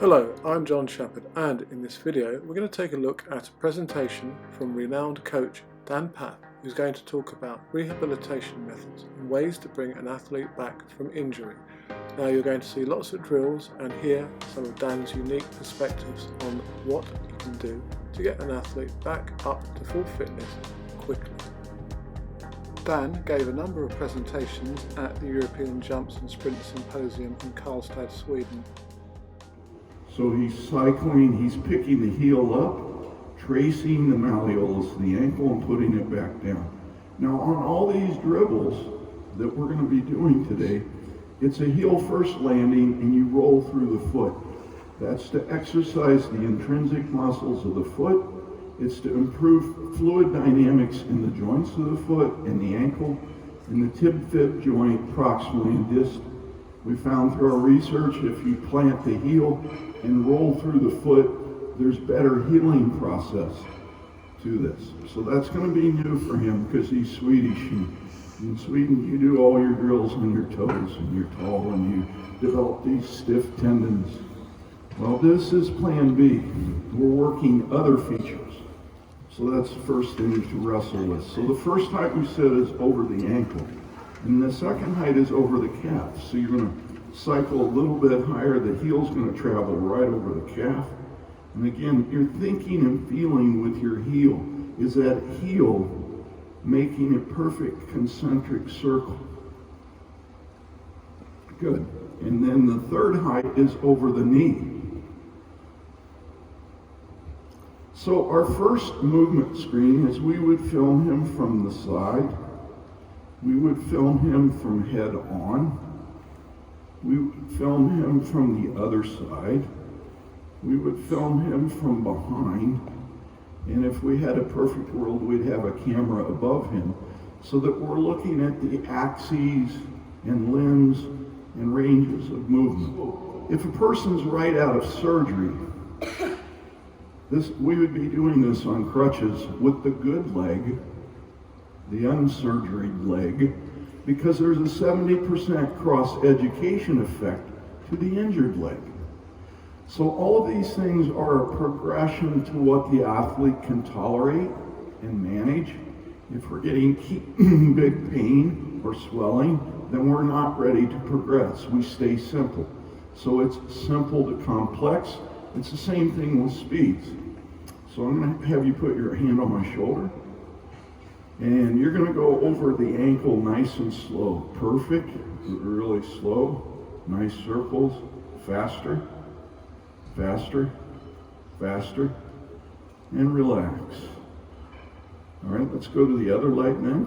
Hello, I'm John Shepherd, and in this video we're going to take a look at a presentation from renowned coach Dan Pfaff, who's going to talk about rehabilitation methods and ways to bring an athlete back from injury. Now you're going to see lots of drills and hear some of Dan's unique perspectives on what you can do to get an athlete back up to full fitness quickly. Dan gave a number of presentations at the European Jumps and Sprint Symposium in Karlstad, Sweden. So he's cycling, he's picking the heel up, tracing the malleolus of the ankle and putting it back down. Now on all these dribbles that we're going to be doing today, it's a heel first landing and you roll through the foot. That's to exercise the intrinsic muscles of the foot. It's to improve fluid dynamics in the joints of the foot and the ankle, and the tib-fib joint proximally and distal. We found through our research if you plant the heel and roll through the foot, there's better healing process to this. So that's going to be new for him because he's Swedish. And in Sweden, you do all your drills on your toes and you're tall and you develop these stiff tendons. Well, this is plan B. We're working other features. So that's the first thing to wrestle with. So the first height we said is over the ankle. And the second height is over the calf. So you're going to cycle a little bit higher. The heel's going to travel right over the calf. And again, you're thinking and feeling with your heel. Is that heel making a perfect concentric circle? Good. And then the third height is over the knee. So our first movement screen is we would film him from the side. We would film him from head on. We would film him from the other side. We would film him from behind. And if we had a perfect world, we'd have a camera above him so that we're looking at the axes and limbs and ranges of movement. If a person's right out of surgery, we would be doing this on crutches with the good leg, the unsurgeried leg, because there's a 70% cross-education effect to the injured leg. So all of these things are a progression to what the athlete can tolerate and manage. If we're getting big pain or swelling, then we're not ready to progress. We stay simple. So it's simple to complex. It's the same thing with speeds. So I'm going to have you put your hand on my shoulder. And you're going to go over the ankle nice and slow. Perfect. Really slow. Nice circles. Faster. Faster. Faster. And relax. All right, let's go to the other leg then.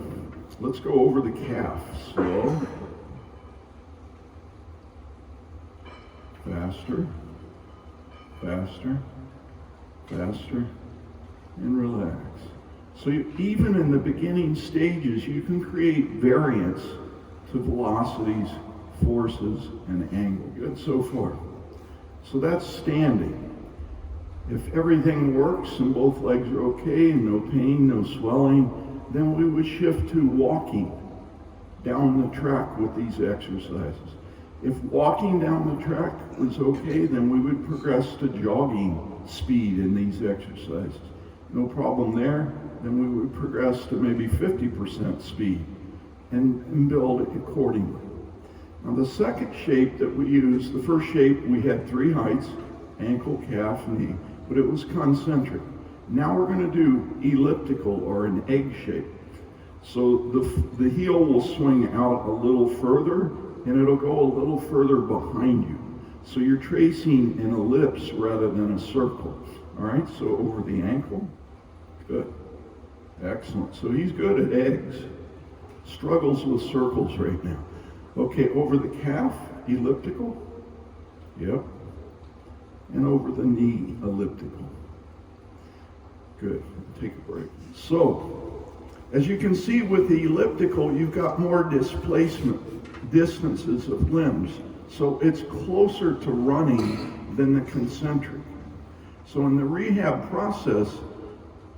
Let's go over the calf. Slow. Faster. Faster. Faster. And relax. So even in the beginning stages, you can create variance to velocities, forces, and angle. Good so far. So that's standing. If everything works and both legs are okay and no pain, no swelling, then we would shift to walking down the track with these exercises. If walking down the track was okay, then we would progress to jogging speed in these exercises. No problem there. Then we would progress to maybe 50% speed and build accordingly. Now the second shape that we use, the first shape we had 3 heights, ankle, calf, knee, but it was concentric. Now we're going to do elliptical or an egg shape. So the heel will swing out a little further and it'll go a little further behind you. So you're tracing an ellipse rather than a circle. All right, so over the ankle. Good. Excellent. So he's good at eggs. Struggles with circles right now. Okay, over the calf, elliptical. Yep. And over the knee, elliptical. Good. Take a break. So, as you can see with the elliptical, you've got more displacement, distances of limbs. So it's closer to running than the concentric. So in the rehab process,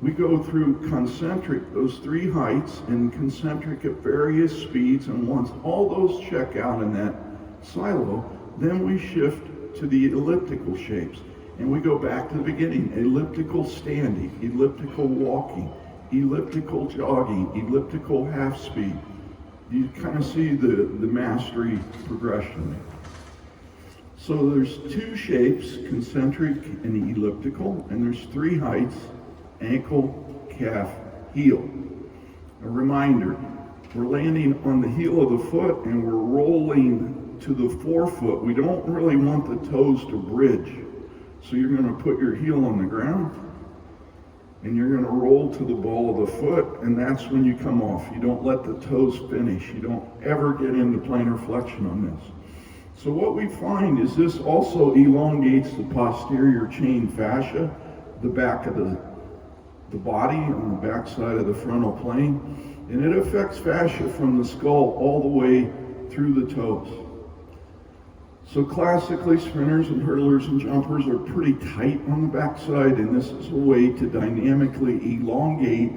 we go through concentric, those 3 heights, and concentric at various speeds, and once all those check out in that silo, then we shift to the elliptical shapes. And we go back to the beginning, elliptical standing, elliptical walking, elliptical jogging, elliptical half speed. You kind of see the mastery progression there. So there's two shapes, concentric and elliptical, and there's three heights, ankle, calf, heel. A reminder, we're landing on the heel of the foot and we're rolling to the forefoot. We don't really want the toes to bridge. So you're going to put your heel on the ground and you're going to roll to the ball of the foot, and that's when you come off. You don't let the toes finish. You don't ever get into plantar flexion on this. So what we find is this also elongates the posterior chain fascia, the back of the body on the back side of the frontal plane, and it affects fascia from the skull all the way through the toes. So classically, sprinters and hurdlers and jumpers are pretty tight on the backside, and this is a way to dynamically elongate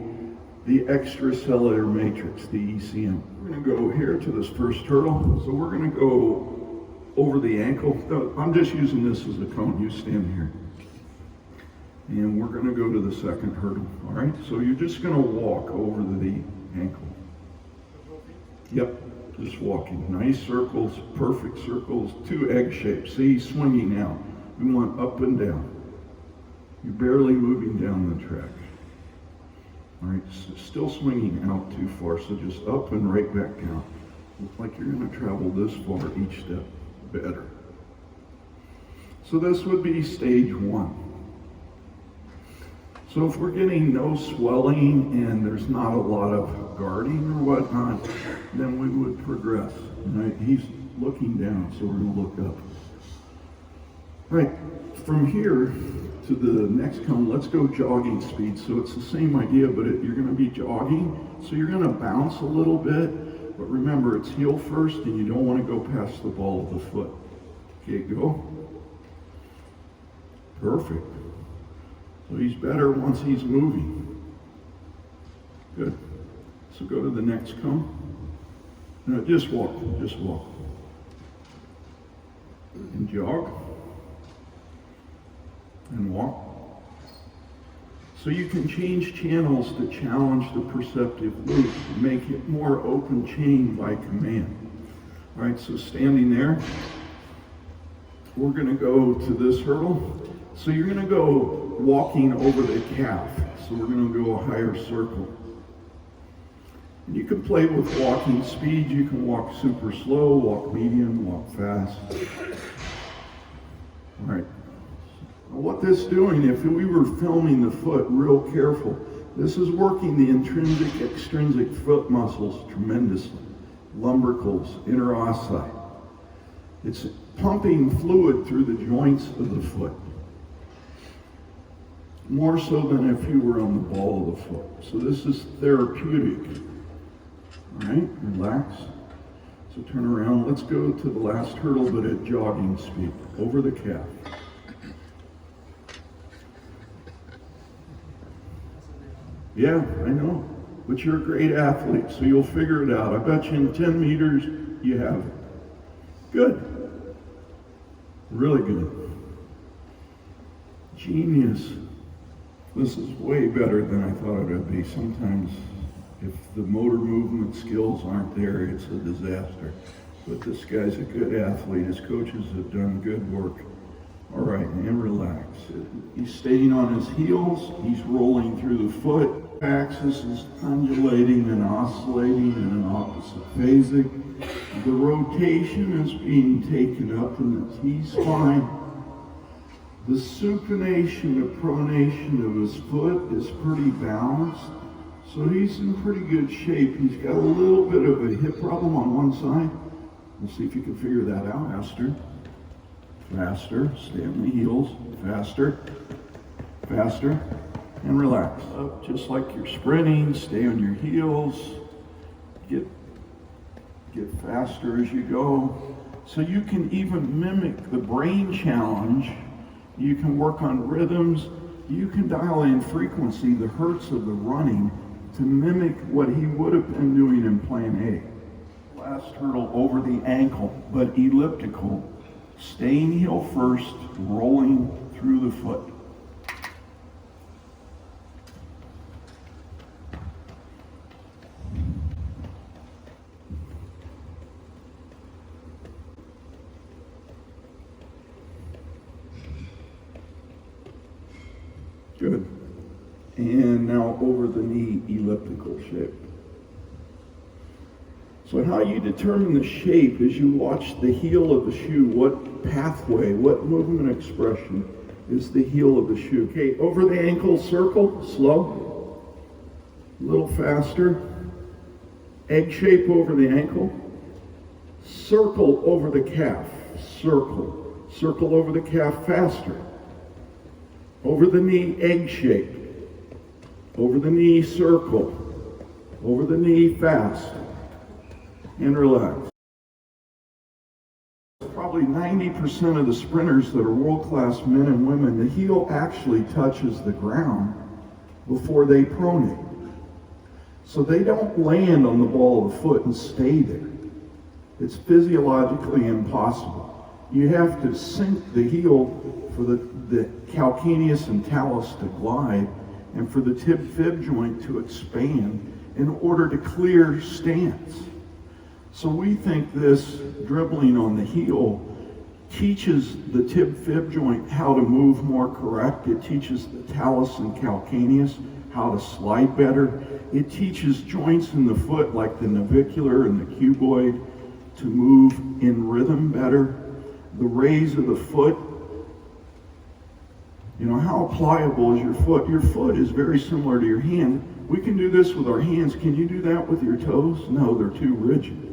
the extracellular matrix, the ECM. We're going to go here to this first hurdle. So we're going to go over the ankle. No, I'm just using this as a cone. You stand here. And we're going to go to the second hurdle. All right? So you're just going to walk over the ankle. Yep. Just walking. Nice circles, perfect circles, two egg shapes. See, swinging out. We want up and down. You're barely moving down the track. All right, so still swinging out too far, so just up and right back down. Look like you're going to travel this far each step. Better. So this would be stage one. So if we're getting no swelling and there's not a lot of guarding or whatnot, then we would progress. Right? He's looking down, so we're going to look up. Right, from here to the next cone, let's go jogging speed. So it's the same idea, but you're going to be jogging. So you're going to bounce a little bit, but remember it's heel first and you don't want to go past the ball of the foot. Okay, go. Perfect. So he's better once he's moving. Good. So go to the next cone. No, just walk, just walk. And jog. And walk. So you can change channels to challenge the perceptive loop, make it more open chain by command. All right, so standing there, we're going to go to this hurdle. So you're going to go walking over the calf. So we're going to go a higher circle. And you can play with walking speed. You can walk super slow, walk medium, walk fast. All right. What this is doing, if we were filming the foot real careful, this is working the intrinsic, extrinsic foot muscles tremendously. Lumbricals, interossei. It's pumping fluid through the joints of the foot. More so than if you were on the ball of the foot. So this is therapeutic. All right, relax. So turn around. Let's go to the last hurdle, but at jogging speed, over the calf. Yeah, I know. But you're a great athlete, so you'll figure it out. I bet you in 10 meters, you have it. Good. Really good. Genius. This is way better than I thought it would be. Sometimes, if the motor movement skills aren't there, it's a disaster. But this guy's a good athlete. His coaches have done good work. All right, and relax. He's staying on his heels. He's rolling through the foot. Axis is undulating and oscillating in an opposite phasic. The rotation is being taken up in the T-spine. The supination and pronation of his foot is pretty balanced. So he's in pretty good shape. He's got a little bit of a hip problem on one side. We'll see if you can figure that out. Faster. Faster. Stay on the heels. Faster. Faster. And relax. Up just like you're sprinting. Stay on your heels. Get faster as you go. So you can even mimic the brain challenge. You can work on rhythms. You can dial in frequency, the hertz of the running, to mimic what he would have been doing in plan A. Last hurdle over the ankle, but elliptical. Staying heel first, rolling through the foot. Good. And now over the knee, elliptical shape. So how you determine the shape is you watch the heel of the shoe. What pathway, what movement expression is the heel of the shoe? Okay, over the ankle, circle, slow. A little faster. Egg shape over the ankle. Circle over the calf. Circle. Circle over the calf, faster. Over the knee, egg shape. Over the knee, circle. Over the knee, fast. And relax. Probably 90% of the sprinters that are world-class men and women, the heel actually touches the ground before they pronate. So they don't land on the ball of the foot and stay there. It's physiologically impossible. You have to sink the heel for the calcaneus and talus to glide and for the tib-fib joint to expand in order to clear stance. So we think this dribbling on the heel teaches the tib-fib joint how to move more correct. It teaches the talus and calcaneus how to slide better. It teaches joints in the foot like the navicular and the cuboid to move in rhythm better. The raise of the foot, you know, how pliable is your foot? Your foot is very similar to your hand. We can do this with our hands. Can you do that with your toes? No, they're too rigid.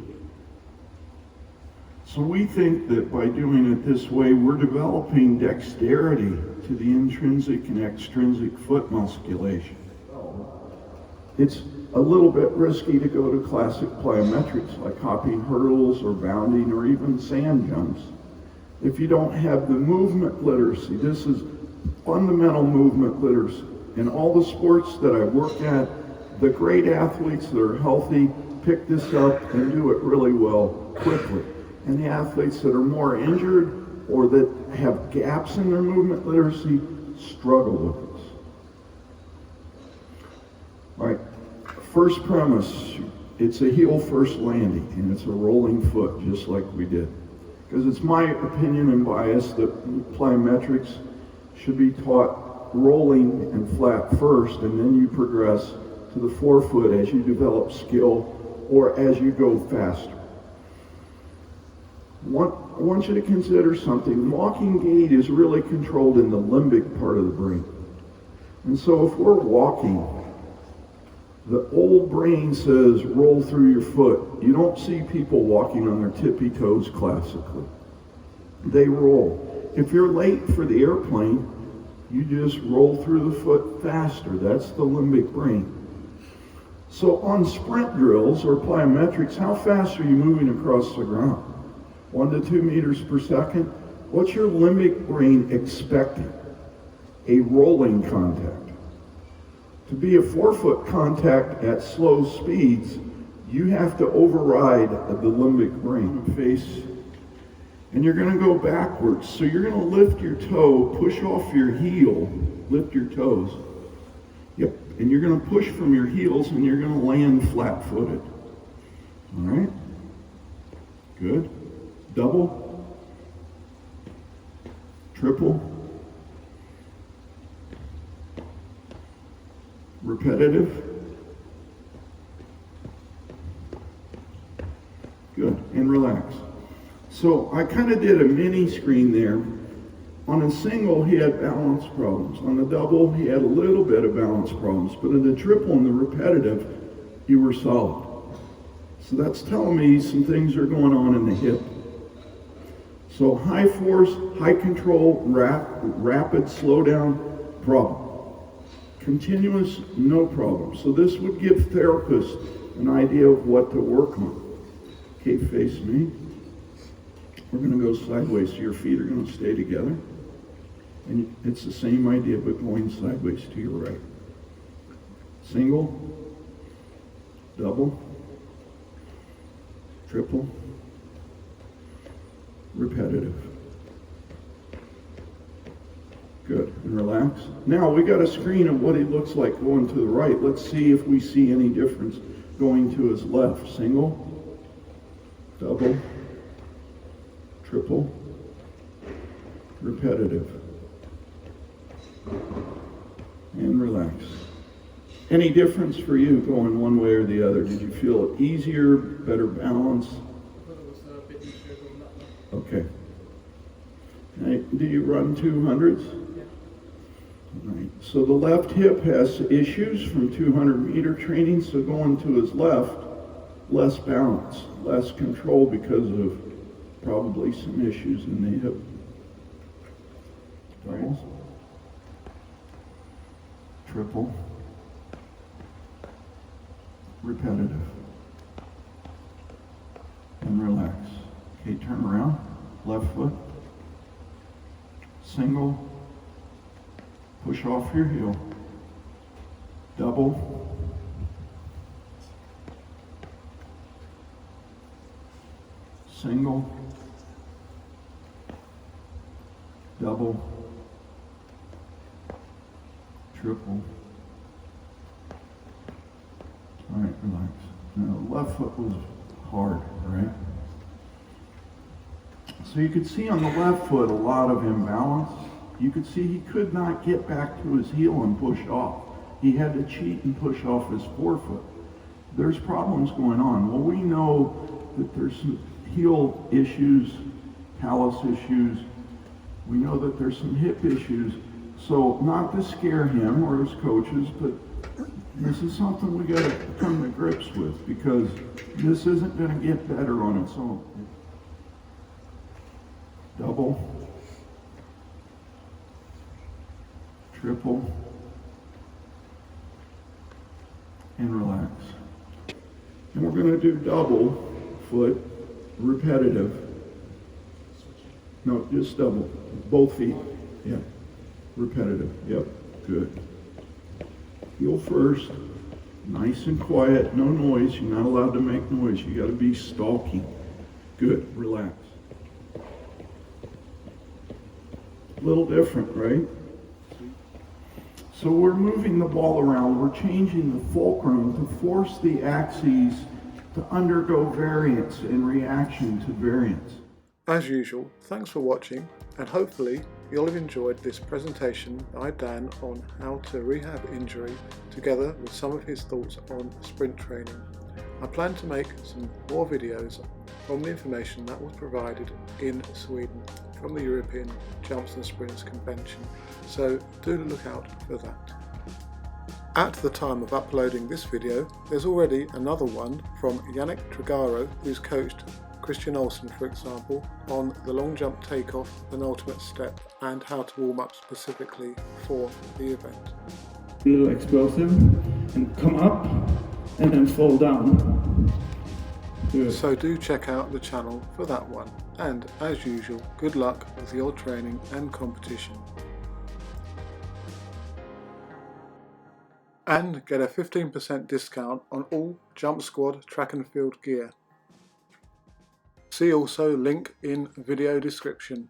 So we think that by doing it this way, we're developing dexterity to the intrinsic and extrinsic foot musculation. It's a little bit risky to go to classic plyometrics like hopping hurdles or bounding or even sand jumps if you don't have the movement literacy. This is fundamental movement literacy. In all the sports that I work at, the great athletes that are healthy pick this up and do it really well quickly. And the athletes that are more injured or that have gaps in their movement literacy struggle with this. All right, first premise, it's a heel first landing and it's a rolling foot just like we did. Because it's my opinion and bias that plyometrics should be taught rolling and flat first, and then you progress to the forefoot as you develop skill or as you go faster. I want you to consider something. Walking gait is really controlled in the limbic part of the brain. And so if we're walking, the old brain says roll through your foot. You don't see people walking on their tippy toes classically. They roll. If you're late for the airplane, you just roll through the foot faster. That's the limbic brain. So on sprint drills or plyometrics, how fast are you moving across the ground? 1 to 2 meters per second? What's your limbic brain expecting? A rolling contact. To be a forefoot contact at slow speeds, you have to override the limbic brain. Face, and you're going to go backwards. So you're going to lift your toe, push off your heel, lift your toes. Yep, and you're going to push from your heels and you're going to land flat-footed. All right? Good. Double. Triple. Repetitive. Good, and relax. So I kind of did a mini screen there. On a single, he had balance problems. On the double, he had a little bit of balance problems. But in the triple and the repetitive, you were solid. So that's telling me some things are going on in the hip. So high force, high control, rapid slowdown, problem. Continuous, no problem. So this would give therapists an idea of what to work on. Okay, face me. We're going to go sideways, so your feet are going to stay together. And it's the same idea, but going sideways to your right. Single, double, triple, repetitive. Good, and relax. Now we got a screen of what he looks like going to the right. Let's see if we see any difference going to his left. Single, double, triple, repetitive, and relax. Any difference for you going one way or the other? Did you feel it easier, better balance? Okay. Right. Do you run 200s? Yeah. Right. So the left hip has issues from 200-meter training, so going to his left, less balance, less control because of probably some issues in the hip. Doubles. Triple. Repetitive. And relax. Okay, turn around. Left foot. Single. Push off your heel. Double. Single. Double. Triple. All right, relax. Now, the left foot was hard, right? So you could see on the left foot a lot of imbalance. You could see he could not get back to his heel and push off. He had to cheat and push off his forefoot. There's problems going on. Well, we know that there's some heel issues, callus issues. We know that there's some hip issues. So not to scare him or his coaches, but this is something we got to come to grips with, because this isn't going to get better on its own. Double, triple, and relax. And we're going to do double foot, repetitive. No, just double, both feet. Yeah, repetitive. Yep, good. Heel first, nice and quiet, no noise. You're not allowed to make noise. You got to be stalking. Good, relax. A little different, right? So we're moving the ball around. We're changing the fulcrum to force the axes to undergo variance in reaction to variance. As usual, thanks for watching, and hopefully you'll have enjoyed this presentation by Dan on how to rehab injury, together with some of his thoughts on sprint training. I plan to make some more videos from the information that was provided in Sweden from the European Jumps and Sprints Convention, so do look out for that. At the time of uploading this video, there's already another one from Yannick Trigaro, who's coached Christian Olsen, for example, on the long jump takeoff, penultimate step, and how to warm up specifically for the event. A little explosive, and come up, and then fall down. Good. So do check out the channel for that one, and as usual, good luck with your training and competition. And get a 15% discount on all Jump Squad track and field gear. See also link in video description.